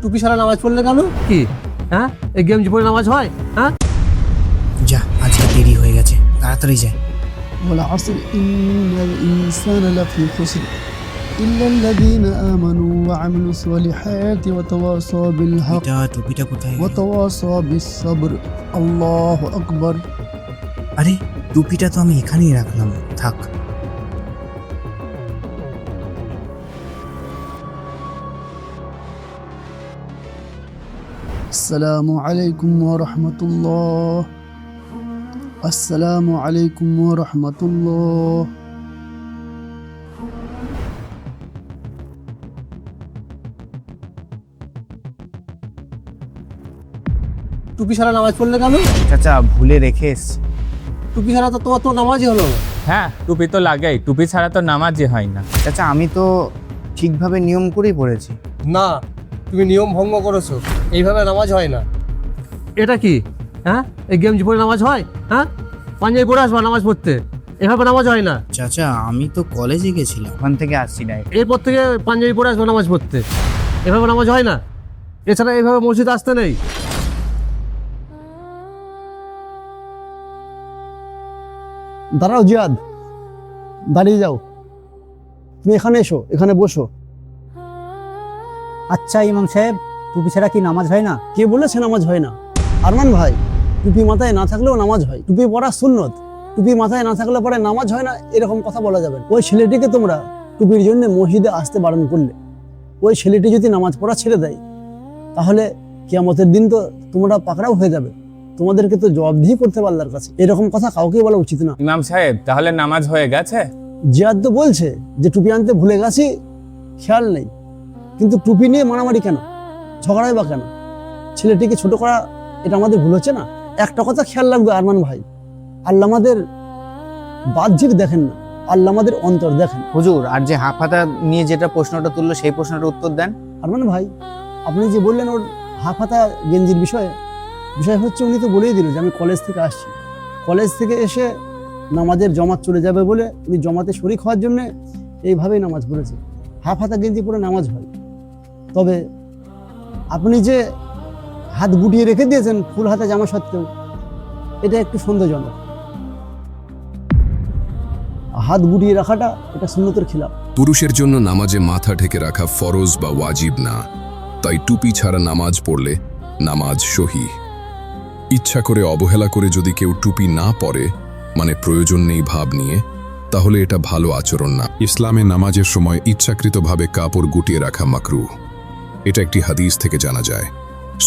টুপি ছাড়া নামাজ পড়লে কেন? কি হ্যাঁ, এই গেঞ্জি পরে নামাজ হয়? হ্যাঁ, যা আজকে দেরি হয়ে গেছে, তাড়াতাড়ি যায়। والعصر إن الإنسان لفي خسر إلا الذين آمنوا وعملوا الصالحات وتواصوا بالحق টুপিটা কোথায় গেল? وتواصوا بالصبر الله أكبر আরে টুপিটা তো আমি এখানেই রাখলাম, থাক। السلام عليكم ورحمة الله السلام عليكم ورحمة الله টুপি ছাড়া নামাজ পড়লে কেন? চাচা ভুলে রেখে এসছি। টুপি ছাড়া তো তোমার তো নামাজই হলো না। হ্যাঁ, টুপি তো লাগেই, টুপি ছাড়া তো নামাজই হয় না। চাচা আমি তো ঠিকভাবে নিয়ম করেই পড়েছি। না, তুমি নিয়ম ভঙ্গ করেছো, এইভাবে নামাজ হয় না। এটা কি হ্যাঁ, এই গেঞ্জি পরে নামাজ হয়? হ্যাঁ, পাঞ্জাবি পরে আসবা নামাজ পড়তে, এভাবে নামাজ হয় না। চাচা আমি তো কলেজে গেছিলাম, ওখান থেকে আসছি না। এরপর থেকে পাঞ্জাবি পরে আসবা নামাজ পড়তে, এভাবে নামাজ হয় না। এছাড়া এইভাবে মসজিদে আসতে নেই। দাঁড়াও জিয়াদ, দাঁড়িয়ে যাও। তুমি এখানে এসো, এখানে বসো। আচ্ছা ইমাম সাহেব, টুপি ছাড়া কি নামাজ হয় না? কে বলেছে নামাজ হয় না? আরমান ভাই, টুপি মাথায় না থাকলেও নামাজ হয়। টুপি পরা সুন্নত, টুপি মাথায় না থাকলে পরে নামাজ হয় না, এরকম কথা বলা যাবে না। ওই ছেলেটিকে তোমরা টুপির জন্য মসজিদে আসতে বারণ করলে, ওই ছেলেটি যদি নামাজ পড়া ছেড়ে দেয় তাহলে কিয়ামতের দিন তো তোমরা পাকড়াও হয়ে যাবে। তোমাদেরকে তো জবাবদিহি করতে হবে আল্লাহর কাছে। এরকম কথা কাউকে বলা উচিত না। ইমাম সাহেব, তাহলে নামাজ হয়ে গেছে? জিয়াদ তো বলছে যে টুপি আনতে ভুলে গেছি, খেয়াল নেই। কিন্তু টুপি নিয়ে মারামারি কেন, ঝগড়াই বা কেন? ছেলেটিকে ছোট করা এটা আমাদের ভুল হচ্ছে না? একটা কথা খেয়াল রাখবে আরমান ভাই, আল্লাহ আমাদের বাহ্যিক দেখেন না, আল্লাহ আমাদের অন্তর দেখেন। হুজুর, আর যে হাফাতা নিয়ে যেটা প্রশ্নটা তুললো সেই প্রশ্নটার উত্তর দেন। আরমান ভাই, আপনি যে বললেন ওর হাফাতা গেঞ্জির বিষয় হচ্ছে, উনি তো বলেই দিল যে আমি কলেজ থেকে আসছি, কলেজ থেকে এসে নামাজের জমাত চলে যাবে বলে উনি জমাতে শরীক হওয়ার জন্য এইভাবেই নামাজ পড়েছে। হাফাতা গেঞ্জি পরে নামাজ হয়। তবে আপনি যে হাত গুটিয়ে রেখে দিয়েছেন ফুল হাতা জামা সত্ত্বেও, এটা একটু সন্দেহজনক। হাত গুটিয়ে রাখাটা এটা সুন্নতের খিলাফ। পুরুষের জন্য নামাজে মাথা ঢেকে রাখা ফরজ বা ওয়াজিব না, তাই টুপি ছাড়া নামাজ পড়লে নামাজ সহিহ। ইচ্ছা করে অবহেলা করে যদি কেউ টুপি না পরে, মানে প্রয়োজন নেই ভাব নিয়ে, তাহলে এটা ভালো আচরণ না। ইসলামে নামাজের সময় ইচ্ছাকৃতভাবে কাপড় গুটিয়ে রাখা মাকরুহ। এটা একটি হাদিস থেকে জানা যায়।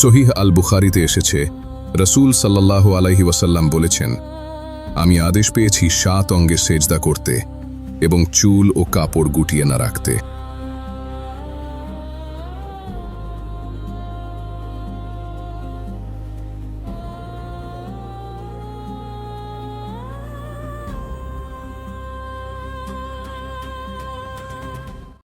সহিহ আল বুখারীতে এসেছে, রাসূল সাল্লাল্লাহু আলাইহি ওয়াসাল্লাম বলেছেন, আমি আদেশ পেয়েছি 7 অঙ্গে সেজদা করতে এবং চুল ও কাপড় গুটিয়ে না রাখতে।